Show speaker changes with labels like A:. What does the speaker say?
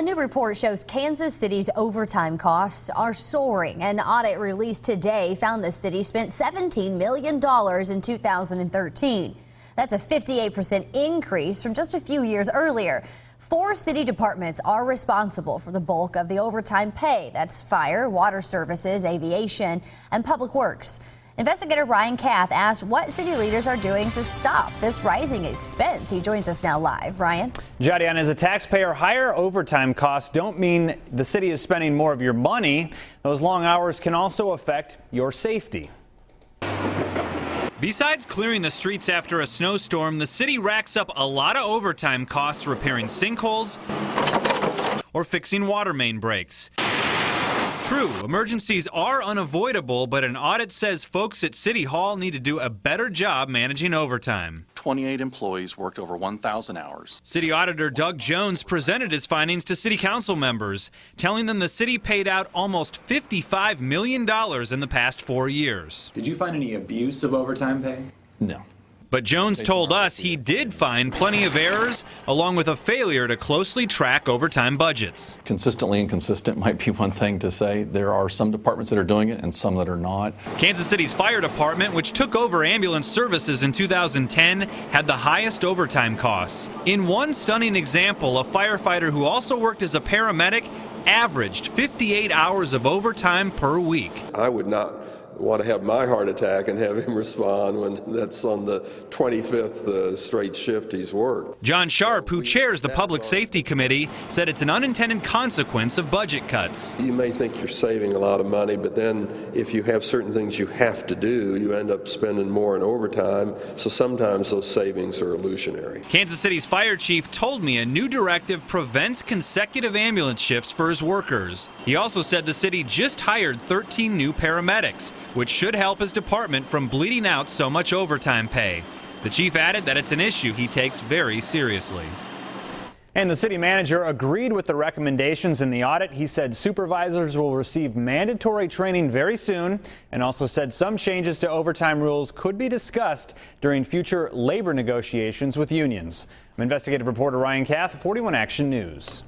A: A new report shows Kansas City's overtime costs are soaring. An audit released today found the city spent $17 million in 2013. That's a 58% increase from just a few years earlier. 4 city departments are responsible for the bulk of the overtime pay. That's fire, water services, aviation, and public works. Investigator Ryan Kath asked what city leaders are doing to stop this rising expense. He joins us now live. Ryan?
B: Jadian, as a taxpayer, higher overtime costs don't mean the city is spending more of your money. Those long hours can also affect your safety.
C: Besides clearing the streets after a snowstorm, the city racks up a lot of overtime costs repairing sinkholes or fixing water main breaks. True, emergencies are unavoidable, but an audit says folks at City Hall need to do a better job managing overtime.
D: 28 employees worked over 1,000 hours.
C: City Auditor Doug Jones presented his findings to City Council members, telling them the city paid out almost $55 million in the past 4 years.
E: Did you find any abuse of overtime pay?
D: No.
C: But Jones told us he did find plenty of errors, along with a failure to closely track overtime budgets.
D: Consistently inconsistent might be one thing to say. There are some departments that are doing it and some that are not.
C: Kansas City's fire department, which took over ambulance services in 2010, had the highest overtime costs. In one stunning example, a firefighter who also worked as a paramedic averaged 58 hours of overtime per week.
F: I would not want to have my heart attack and have him respond when that's on the 25th straight shift he's worked.
C: John Sharp, who chairs the Public Safety Committee, said it's an unintended consequence of budget cuts.
F: You may think you're saving a lot of money, but then if you have certain things you have to do, you end up spending more in overtime, so sometimes those savings are illusionary.
C: Kansas City's fire chief told me a new directive prevents consecutive ambulance shifts for his workers. He also said the city just hired 13 new paramedics, which should help his department from bleeding out so much overtime pay. The chief added that it's an issue he takes very seriously.
B: And the city manager agreed with the recommendations in the audit. He said supervisors will receive mandatory training very soon, and also said some changes to overtime rules could be discussed during future labor negotiations with unions. I'm investigative reporter Ryan Kath, 41 Action News.